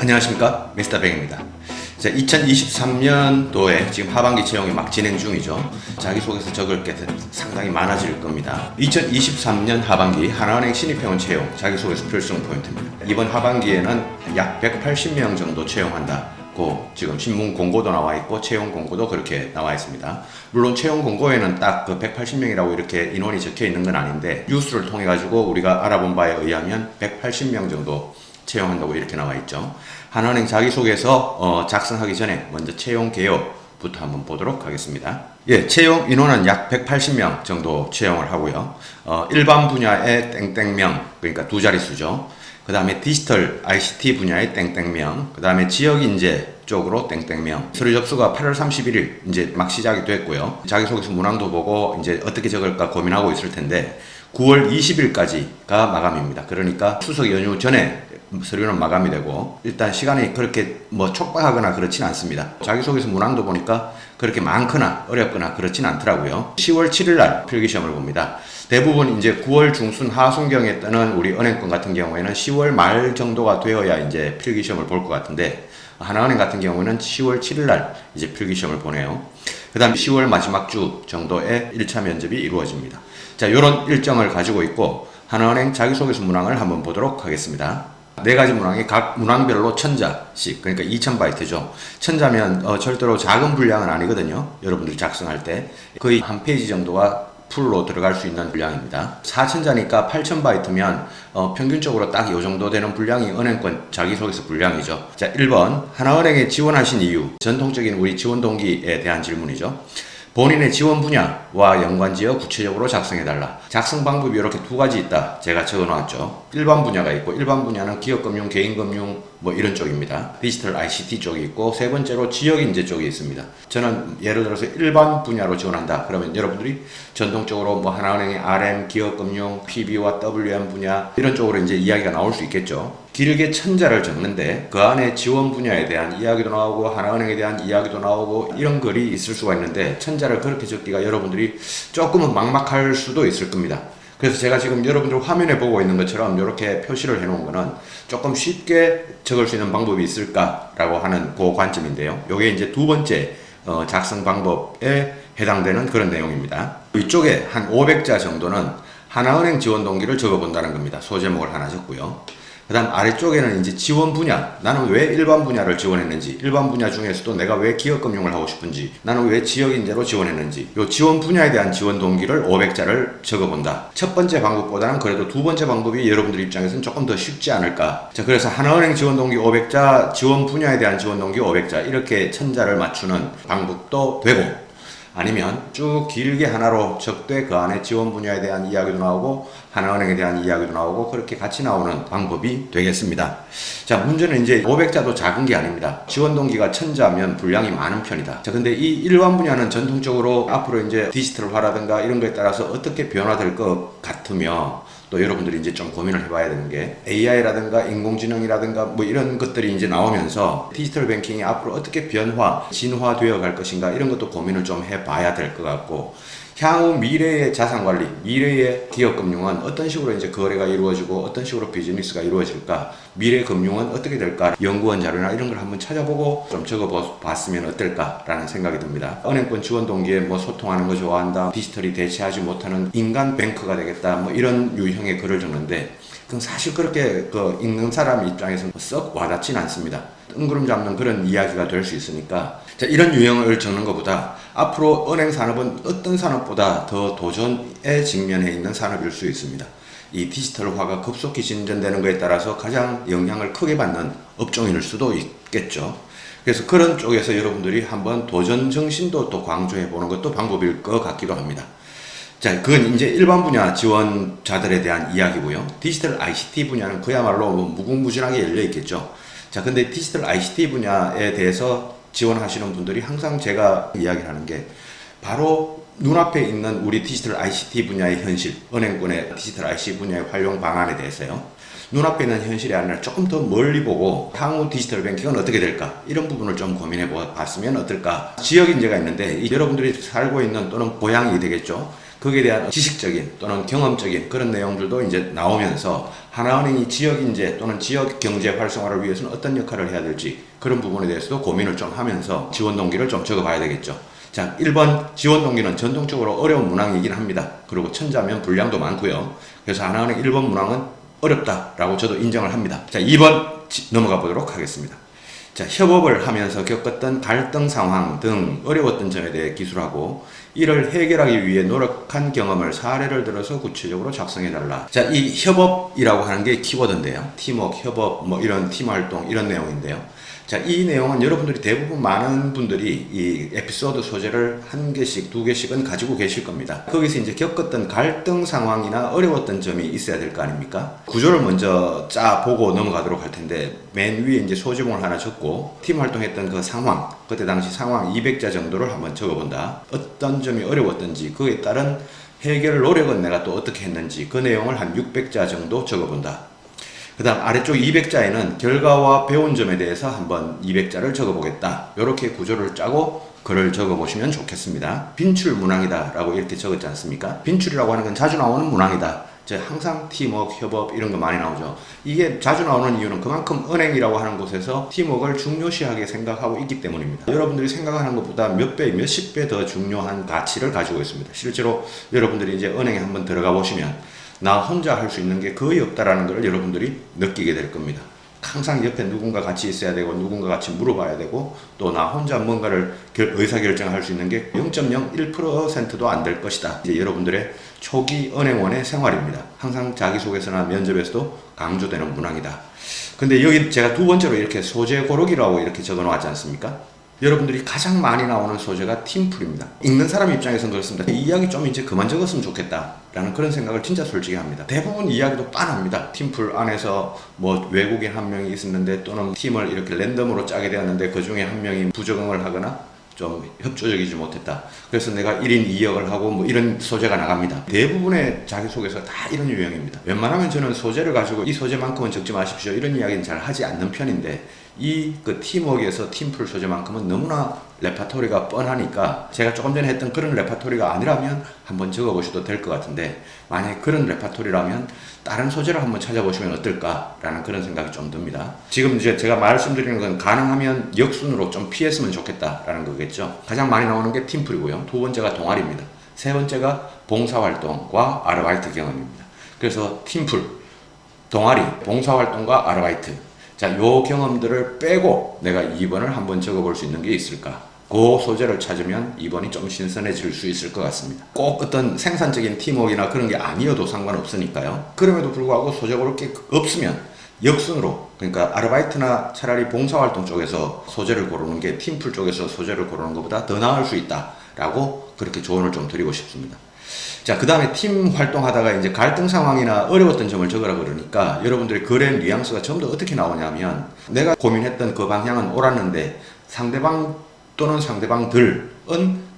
안녕하십니까, 미스터 뱅입니다. 2023년도에 지금 하반기 채용이 막 진행 중이죠. 자기소개서 적을 게 상당히 많아질 겁니다. 2023년 하반기 하나은행 신입회원 채용 자기소개서 필수성 포인트입니다. 이번 하반기에는 약 180명 정도 채용한다고 지금 신문 공고도 나와 있고 채용 공고도 그렇게 나와 있습니다. 물론 채용 공고에는 딱 그 180명이라고 이렇게 인원이 적혀 있는 건 아닌데 뉴스를 통해 가지고 우리가 알아본 바에 의하면 180명 정도 채용한다고 이렇게 나와 있죠. 하나은행 자기소개서 작성하기 전에 먼저 채용 개요부터 한번 보도록 하겠습니다. 예, 채용 인원은 약 180명 정도 채용을 하고요. 일반 분야의 땡땡명, 그러니까 두 자릿수죠. 그 다음에 디지털 ICT 분야의 땡땡명, 그 다음에 지역인재 쪽으로 땡땡명. 서류 접수가 8월 31일 이제 막 시작이 됐고요. 자기소개서 문항도 보고 이제 어떻게 적을까 고민하고 있을 텐데 9월 20일까지가 마감입니다. 그러니까 추석 연휴 전에 서류는 마감이 되고 일단 시간이 그렇게 촉박하거나 그렇진 않습니다. 자기소개서 문항도 보니까 그렇게 많거나 어렵거나 그렇진 않더라고요. 10월 7일 날 필기시험을 봅니다. 대부분 이제 9월 중순 하순경에 뜨는 우리 은행권 같은 경우에는 10월 말 정도가 되어야 이제 필기시험을 볼 것 같은데 하나은행 같은 경우는 10월 7일 날 이제 필기시험을 보내요. 그 다음 10월 마지막 주 정도에 1차 면접이 이루어집니다. 자, 이런 일정을 가지고 있고 하나은행 자기소개서 문항을 한번 보도록 하겠습니다. 네 가지 문항이 각 문항별로 1000자씩, 그러니까 2000바이트죠. 1000자면 절대로 작은 분량은 아니거든요. 여러분들이 작성할 때 거의 한 페이지 정도가 풀로 들어갈 수 있는 분량입니다. 4000자니까 8000바이트면 평균적으로 딱 이 정도 되는 분량이 은행권 자기소개서 분량이죠. 자, 1번 하나은행에 지원하신 이유, 전통적인 우리 지원 동기에 대한 질문이죠. 본인의 지원 분야와 연관지어 구체적으로 작성해달라. 작성 방법이 이렇게 두 가지 있다. 제가 적어놨죠. 일반 분야가 있고, 일반 분야는 기업금융, 개인금융 이런 쪽입니다. 디지털 ICT 쪽이 있고, 세 번째로 지역인재 쪽이 있습니다. 저는 예를 들어서 일반 분야로 지원한다. 그러면 여러분들이 전통적으로 하나은행의 RM, 기업금융, PB와 WM 분야 이런 쪽으로 이제 이야기가 나올 수 있겠죠. 길게 1000자를 적는데 그 안에 지원 분야에 대한 이야기도 나오고 하나은행에 대한 이야기도 나오고 이런 글이 있을 수가 있는데 1000자를 그렇게 적기가 여러분들이 조금은 막막할 수도 있을 겁니다. 그래서 제가 지금 여러분들 화면에 보고 있는 것처럼 이렇게 표시를 해 놓은 거는 조금 쉽게 적을 수 있는 방법이 있을까라고 하는 그 관점인데요. 이게 이제 두 번째 작성 방법에 해당되는 그런 내용입니다. 이쪽에 한 500자 정도는 하나은행 지원 동기를 적어본다는 겁니다. 소제목을 하나 적고요. 그 다음 아래쪽에는 이제 지원 분야, 나는 왜 일반 분야를 지원했는지, 일반 분야 중에서도 내가 왜 기업금융을 하고 싶은지, 나는 왜 지역인재로 지원했는지, 요 지원 분야에 대한 지원 동기를 500자를 적어본다. 첫 번째 방법보다는 그래도 두 번째 방법이 여러분들 입장에서는 조금 더 쉽지 않을까. 자, 그래서 하나은행 지원 동기 500자, 지원 분야에 대한 지원 동기 500자 이렇게 1000자를 맞추는 방법도 되고, 아니면 쭉 길게 하나로 적되 그 안에 지원 분야에 대한 이야기도 나오고 하나은행에 대한 이야기도 나오고 그렇게 같이 나오는 방법이 되겠습니다. 자, 문제는 이제 500자도 작은 게 아닙니다. 지원 동기가 1000자면 분량이 많은 편이다. 자, 근데 이 일반 분야는 전통적으로 앞으로 이제 디지털화라든가 이런 거에 따라서 어떻게 변화될 것 같으며 또 여러분들이 이제 좀 고민을 해봐야 되는 게 AI라든가 인공지능이라든가 이런 것들이 이제 나오면서 디지털 뱅킹이 앞으로 어떻게 진화되어 갈 것인가 이런 것도 고민을 좀 해봐야 될 것 같고 향후 미래의 자산관리, 미래의 기업금융은 어떤 식으로 이제 거래가 이루어지고 어떤 식으로 비즈니스가 이루어질까, 미래 금융은 어떻게 될까, 연구원 자료나 이런 걸 한번 찾아보고 좀 적어봤으면 어떨까라는 생각이 듭니다. 은행권 지원 동기에 소통하는 거 좋아한다, 디지털이 대체하지 못하는 인간 뱅크가 되겠다, 이런 유형의 글을 적는데 그건 사실 그렇게 읽는 사람 입장에서는 썩 와닿진 않습니다. 뜬구름 잡는 그런 이야기가 될 수 있으니까 자, 이런 유형을 적는 것보다 앞으로 은행 산업은 어떤 산업보다 더 도전에 직면해 있는 산업일 수 있습니다. 이 디지털화가 급속히 진전되는 것에 따라서 가장 영향을 크게 받는 업종일 수도 있겠죠. 그래서 그런 쪽에서 여러분들이 한번 도전 정신도 또 강조해 보는 것도 방법일 것 같기도 합니다. 자, 그건 이제 일반 분야 지원자들에 대한 이야기고요. 디지털 ICT 분야는 그야말로 무궁무진하게 열려 있겠죠. 자, 근데 디지털 ICT 분야에 대해서 지원하시는 분들이 항상 제가 이야기를 하는 게 바로 눈앞에 있는 우리 디지털 ICT 분야의 현실, 은행권의 디지털 ICT 분야의 활용 방안에 대해서요. 눈앞에 있는 현실이 아니라 조금 더 멀리 보고 향후 디지털 뱅킹은 어떻게 될까? 이런 부분을 좀 고민해 봤으면 어떨까? 지역인재가 있는데 여러분들이 살고 있는 또는 고향이 되겠죠. 거기에 대한 지식적인 또는 경험적인 그런 내용들도 이제 나오면서 하나은행이 지역 인재 또는 지역 경제 활성화를 위해서는 어떤 역할을 해야 될지 그런 부분에 대해서도 고민을 좀 하면서 지원 동기를 좀 적어봐야 되겠죠. 자, 1번 지원 동기는 전통적으로 어려운 문항이긴 합니다. 그리고 천자면 분량도 많고요. 그래서 하나은행 1번 문항은 어렵다라고 저도 인정을 합니다. 자, 2번 넘어가 보도록 하겠습니다. 자, 협업을 하면서 겪었던 갈등 상황 등 어려웠던 점에 대해 기술하고 이를 해결하기 위해 노력한 경험을 사례를 들어서 구체적으로 작성해달라. 자, 이 협업이라고 하는 게 키워드인데요. 팀워크, 협업, 뭐 이런 팀 활동 이런 내용인데요. 자, 이 내용은 여러분들이 대부분 많은 분들이 이 에피소드 소재를 한 개씩, 두 개씩은 가지고 계실 겁니다. 거기서 이제 겪었던 갈등 상황이나 어려웠던 점이 있어야 될 거 아닙니까? 구조를 먼저 짜 보고 넘어가도록 할 텐데, 맨 위에 이제 소제목을 하나 적고, 팀 활동했던 그 상황, 그때 당시 상황 200자 정도를 한번 적어본다. 어떤 점이 어려웠던지, 그에 따른 해결 노력은 내가 또 어떻게 했는지, 그 내용을 한 600자 정도 적어본다. 그 다음 아래쪽 200자에는 결과와 배운 점에 대해서 한번 200자를 적어보겠다. 이렇게 구조를 짜고 글을 적어보시면 좋겠습니다. 빈출 문항이다 라고 이렇게 적었지 않습니까? 빈출이라고 하는 건 자주 나오는 문항이다. 항상 팀워크, 협업 이런 거 많이 나오죠. 이게 자주 나오는 이유는 그만큼 은행이라고 하는 곳에서 팀워크를 중요시하게 생각하고 있기 때문입니다. 여러분들이 생각하는 것보다 몇 배, 몇십 배 더 중요한 가치를 가지고 있습니다. 실제로 여러분들이 이제 은행에 한번 들어가 보시면 나 혼자 할 수 있는 게 거의 없다라는 걸 여러분들이 느끼게 될 겁니다. 항상 옆에 누군가 같이 있어야 되고 누군가 같이 물어봐야 되고 또 나 혼자 뭔가를 의사결정할 수 있는 게 0.01%도 안 될 것이다. 이제 여러분들의 초기 은행원의 생활입니다. 항상 자기소개서나 면접에서도 강조되는 문항이다. 근데 여기 제가 두 번째로 이렇게 소재 고르기라고 이렇게 적어 놓았지 않습니까? 여러분들이 가장 많이 나오는 소재가 팀플입니다. 읽는 사람 입장에서는 그렇습니다. 이 이야기 좀 이제 그만 적었으면 좋겠다 라는 그런 생각을 진짜 솔직히 합니다. 대부분 이야기도 빤합니다. 팀플 안에서 뭐 외국인 한 명이 있었는데 또는 팀을 이렇게 랜덤으로 짜게 되었는데 그 중에 한 명이 부적응을 하거나 좀 협조적이지 못했다. 그래서 내가 1인 2역을 하고 뭐 이런 소재가 나갑니다. 대부분의 자기소개서 다 이런 유형입니다. 웬만하면 저는 소재를 가지고 이 소재만큼은 적지 마십시오 이런 이야기는 잘 하지 않는 편인데 이 그 팀워크에서 팀플 소재만큼은 너무나 레파토리가 뻔하니까 제가 조금 전에 했던 그런 레파토리가 아니라면 한번 적어보셔도 될 것 같은데 만약에 그런 레파토리라면 다른 소재를 한번 찾아보시면 어떨까라는 그런 생각이 좀 듭니다. 지금 이제 제가 말씀드리는 건 가능하면 역순으로 좀 피했으면 좋겠다라는 거겠죠. 가장 많이 나오는 게 팀플이고요. 두 번째가 동아리입니다. 세 번째가 봉사활동과 아르바이트 경험입니다. 그래서 팀플, 동아리, 봉사활동과 아르바이트 자, 요 경험들을 빼고 내가 2번을 한번 적어볼 수 있는 게 있을까? 그 소재를 찾으면 2번이 좀 신선해질 수 있을 것 같습니다. 꼭 어떤 생산적인 팀워크나 그런 게 아니어도 상관없으니까요. 그럼에도 불구하고 소재 고를 게 없으면 역순으로 그러니까 아르바이트나 차라리 봉사활동 쪽에서 소재를 고르는 게 팀플 쪽에서 소재를 고르는 것보다 더 나을 수 있다라고 그렇게 조언을 좀 드리고 싶습니다. 자, 그 다음에 팀 활동하다가 이제 갈등 상황이나 어려웠던 점을 적으라 그러니까 여러분들의 글의 뉘앙스가 전부 다 어떻게 나오냐면 내가 고민했던 그 방향은 옳았는데 상대방 또는 상대방들은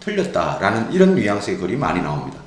틀렸다라는 이런 뉘앙스의 글이 많이 나옵니다.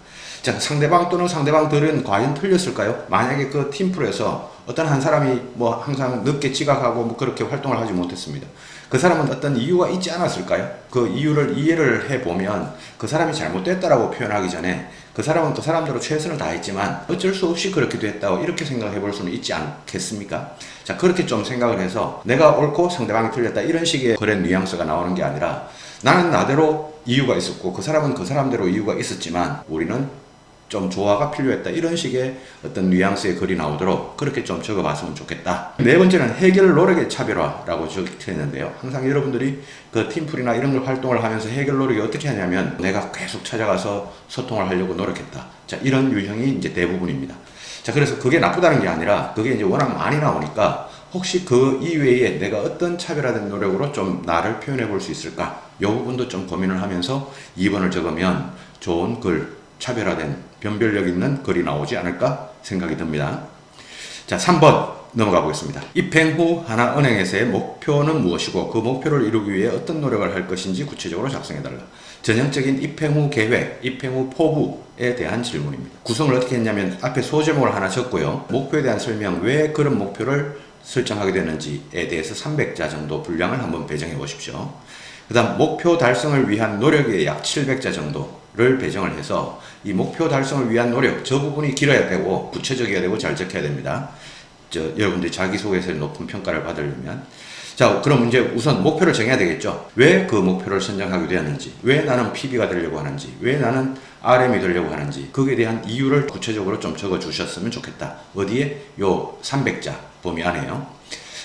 자, 상대방 또는 상대방들은 과연 틀렸을까요? 만약에 그 팀플에서 어떤 한 사람이 뭐 항상 늦게 지각하고 뭐 그렇게 활동을 하지 못했습니다. 그 사람은 어떤 이유가 있지 않았을까요? 그 이유를 이해를 해보면 그 사람이 잘못됐다라고 표현하기 전에 그 사람은 그 사람대로 최선을 다했지만 어쩔 수 없이 그렇게 됐다고 이렇게 생각해 볼 수는 있지 않겠습니까? 자, 그렇게 좀 생각을 해서 내가 옳고 상대방이 틀렸다 이런 식의 그런 뉘앙스가 나오는 게 아니라 나는 나대로 이유가 있었고 그 사람은 그 사람대로 이유가 있었지만 우리는 좀 조화가 필요했다 이런 식의 어떤 뉘앙스의 글이 나오도록 그렇게 좀 적어봤으면 좋겠다. 네 번째는 해결 노력의 차별화라고 적혀있는데요. 항상 여러분들이 그 팀플이나 이런 걸 활동을 하면서 해결 노력이 어떻게 하냐면 내가 계속 찾아가서 소통을 하려고 노력했다. 자, 이런 유형이 이제 대부분입니다. 자, 그래서 그게 나쁘다는 게 아니라 그게 이제 워낙 많이 나오니까 혹시 그 이외에 내가 어떤 차별화된 노력으로 좀 나를 표현해 볼 수 있을까? 이 부분도 좀 고민을 하면서 2번을 적으면 좋은 글, 차별화된 변별력 있는 글이 나오지 않을까 생각이 듭니다. 자, 3번 넘어가 보겠습니다. 입행 후 하나은행에서의 목표는 무엇이고 그 목표를 이루기 위해 어떤 노력을 할 것인지 구체적으로 작성해달라. 전형적인 입행 후 계획, 입행 후 포부에 대한 질문입니다. 구성을 어떻게 했냐면 앞에 소제목을 하나 적고요. 목표에 대한 설명, 왜 그런 목표를 설정하게 되는지에 대해서 300자 정도 분량을 한번 배정해 보십시오. 그 다음 목표 달성을 위한 노력의 약 700자 정도 를 배정을 해서 이 목표 달성을 위한 노력, 저 부분이 길어야 되고 구체적이어야 되고 잘 적혀야 됩니다. 여러분들이 자기소개서에 높은 평가를 받으려면. 자, 그럼 이제 우선 목표를 정해야 되겠죠. 왜 그 목표를 선정하게 되었는지, 왜 나는 PB가 되려고 하는지, 왜 나는 RM이 되려고 하는지, 거기에 대한 이유를 구체적으로 좀 적어 주셨으면 좋겠다. 어디에? 요 300자 범위 안에요.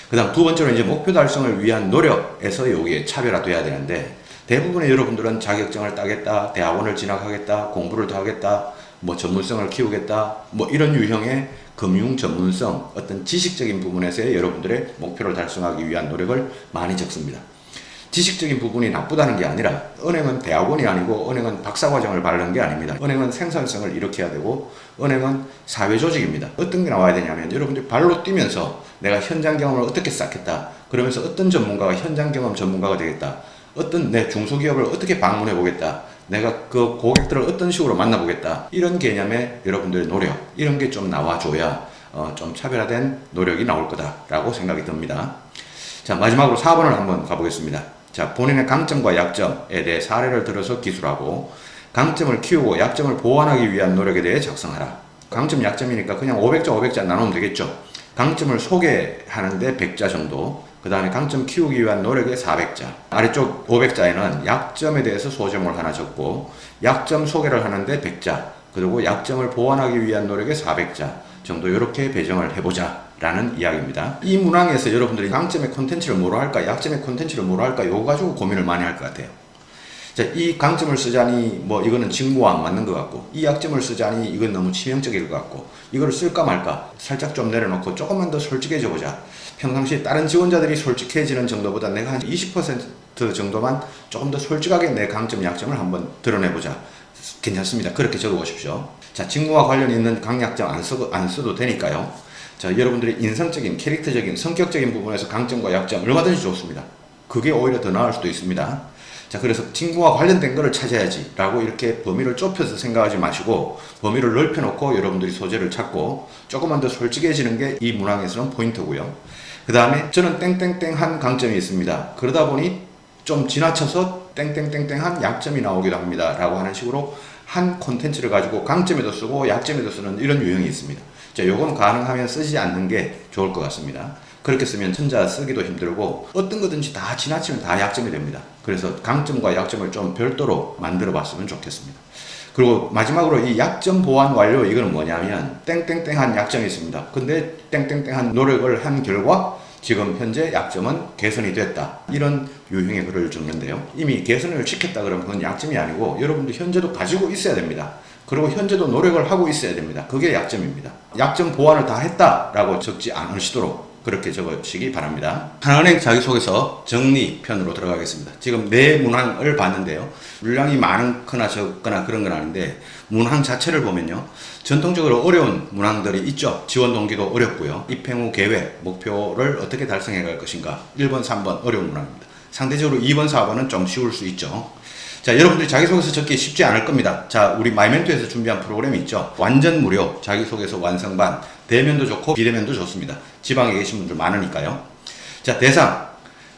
그 다음 두 번째로 이제 목표 달성을 위한 노력에서 여기에 차별화돼야 되는데, 대부분의 여러분들은 자격증을 따겠다, 대학원을 진학하겠다, 공부를 더 하겠다, 뭐 전문성을 키우겠다, 뭐 이런 유형의 금융 전문성, 어떤 지식적인 부분에서의 여러분들의 목표를 달성하기 위한 노력을 많이 적습니다. 지식적인 부분이 나쁘다는 게 아니라, 은행은 대학원이 아니고 은행은 박사과정을 바르는 게 아닙니다. 은행은 생산성을 일으켜야 되고 은행은 사회조직입니다. 어떤 게 나와야 되냐면, 여러분들이 발로 뛰면서 내가 현장 경험을 어떻게 쌓겠다, 그러면서 어떤 전문가가 현장 경험 전문가가 되겠다, 어떤 내 중소기업을 어떻게 방문해 보겠다, 내가 그 고객들을 어떤 식으로 만나보겠다, 이런 개념의 여러분들의 노력, 이런 게 좀 나와줘야 좀 차별화된 노력이 나올 거다라고 생각이 듭니다. 자, 마지막으로 4번을 한번 가보겠습니다. 자, 본인의 강점과 약점에 대해 사례를 들어서 기술하고, 강점을 키우고 약점을 보완하기 위한 노력에 대해 작성하라. 강점, 약점이니까 그냥 500자, 500자 나누면 되겠죠. 강점을 소개하는데 100자 정도, 그 다음에 강점 키우기 위한 노력에 400자, 아래쪽 500자에는 약점에 대해서 소점을 하나 적고, 약점 소개를 하는데 100자, 그리고 약점을 보완하기 위한 노력에 400자 정도 이렇게 배정을 해보자 라는 이야기입니다. 이 문항에서 여러분들이 강점의 콘텐츠를 뭐로 할까, 약점의 콘텐츠를 뭐로 할까, 요거 가지고 고민을 많이 할 것 같아요. 자, 이 강점을 쓰자니 뭐 이거는 직무와 안 맞는 것 같고, 이 약점을 쓰자니 이건 너무 치명적일 것 같고, 이걸 쓸까 말까 살짝 좀 내려놓고 조금만 더 솔직해져 보자. 평상시 다른 지원자들이 솔직해지는 정도보다 내가 한 20% 정도만 조금 더 솔직하게 내 강점, 약점을 한번 드러내보자. 괜찮습니다. 그렇게 적어보십시오. 자, 직무와 관련 있는 강약점 안 써도 되니까요. 자, 여러분들의 인성적인, 캐릭터적인, 성격적인 부분에서 강점과 약점 얼마든지 좋습니다. 그게 오히려 더 나을 수도 있습니다. 자, 그래서 직무와 관련된 거를 찾아야지 라고 이렇게 범위를 좁혀서 생각하지 마시고, 범위를 넓혀놓고 여러분들이 소재를 찾고 조금만 더 솔직해지는 게 이 문항에서는 포인트고요. 그 다음에 저는 땡땡땡한 강점이 있습니다. 그러다 보니 좀 지나쳐서 땡땡땡땡한 약점이 나오기도 합니다 라고 하는 식으로 한 콘텐츠를 가지고 강점에도 쓰고 약점에도 쓰는 이런 유형이 있습니다. 자, 요건 가능하면 쓰지 않는 게 좋을 것 같습니다. 그렇게 쓰면 천자 쓰기도 힘들고 어떤 거든지 다 지나치면 다 약점이 됩니다. 그래서 강점과 약점을 좀 별도로 만들어 봤으면 좋겠습니다. 그리고 마지막으로 이 약점 보완 완료, 이거는 뭐냐면 땡땡땡한 약점이 있습니다. 근데 땡땡땡한 노력을 한 결과 지금 현재 약점은 개선이 됐다, 이런 유형의 글을 적는데요. 이미 개선을 시켰다 그러면 그건 약점이 아니고 여러분도 현재도 가지고 있어야 됩니다. 그리고 현재도 노력을 하고 있어야 됩니다. 그게 약점입니다. 약점 보완을 다 했다라고 적지 않으시도록 그렇게 적으시기 바랍니다. 하나은행 자기소개서 정리편으로 들어가겠습니다. 지금 네 문항을 봤는데요. 물량이 많거나 적거나 그런 건 아닌데, 문항 자체를 보면요, 전통적으로 어려운 문항들이 있죠. 지원 동기도 어렵고요. 입행 후 계획, 목표를 어떻게 달성해 갈 것인가. 1번, 3번 어려운 문항입니다. 상대적으로 2번, 4번은 좀 쉬울 수 있죠. 자, 여러분들이 자기소개서 적기 쉽지 않을 겁니다. 자, 우리 마이멘토에서 준비한 프로그램이 있죠. 완전 무료 자기소개서 완성반, 대면도 좋고 비대면도 좋습니다. 지방에 계신 분들 많으니까요. 자, 대상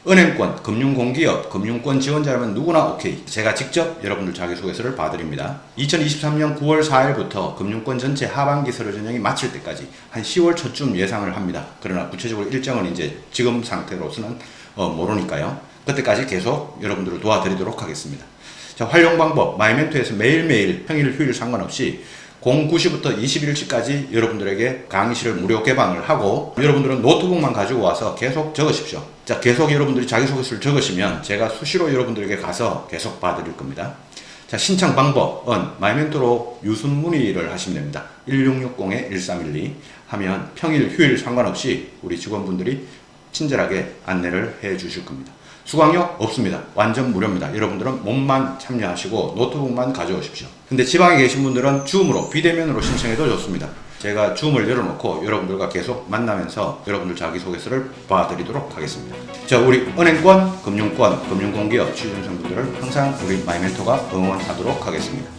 은행권, 금융공기업, 금융권 지원자라면 누구나 오케이. 제가 직접 여러분들 자기소개서를 봐드립니다. 2023년 9월 4일부터 금융권 전체 하반기 서류 전형이 마칠 때까지 한 10월 초쯤 예상을 합니다. 그러나 구체적으로 일정은 이제 지금 상태로서는 모르니까요. 그때까지 계속 여러분들을 도와드리도록 하겠습니다. 자, 활용 방법, 마이멘토에서 매일매일 평일 휴일 상관없이 09시부터 21시까지 여러분들에게 강의실을 무료 개방을 하고, 여러분들은 노트북만 가지고 와서 계속 적으십시오. 자, 계속 여러분들이 자기소개서를 적으시면 제가 수시로 여러분들에게 가서 계속 봐드릴 겁니다. 자, 신청 방법은 마이멘토로 유순 문의를 하시면 됩니다. 1660-1312 하면 평일 휴일 상관없이 우리 직원분들이 친절하게 안내를 해 주실 겁니다. 수강료 없습니다. 완전 무료입니다. 여러분들은 몸만 참여하시고 노트북만 가져오십시오. 근데 지방에 계신 분들은 줌으로, 비대면으로 신청해도 좋습니다. 제가 줌을 열어놓고 여러분들과 계속 만나면서 여러분들 자기소개서를 봐드리도록 하겠습니다. 자, 우리 은행권, 금융권, 금융공기업 취준생분들을 항상 우리 마이멘토가 응원하도록 하겠습니다.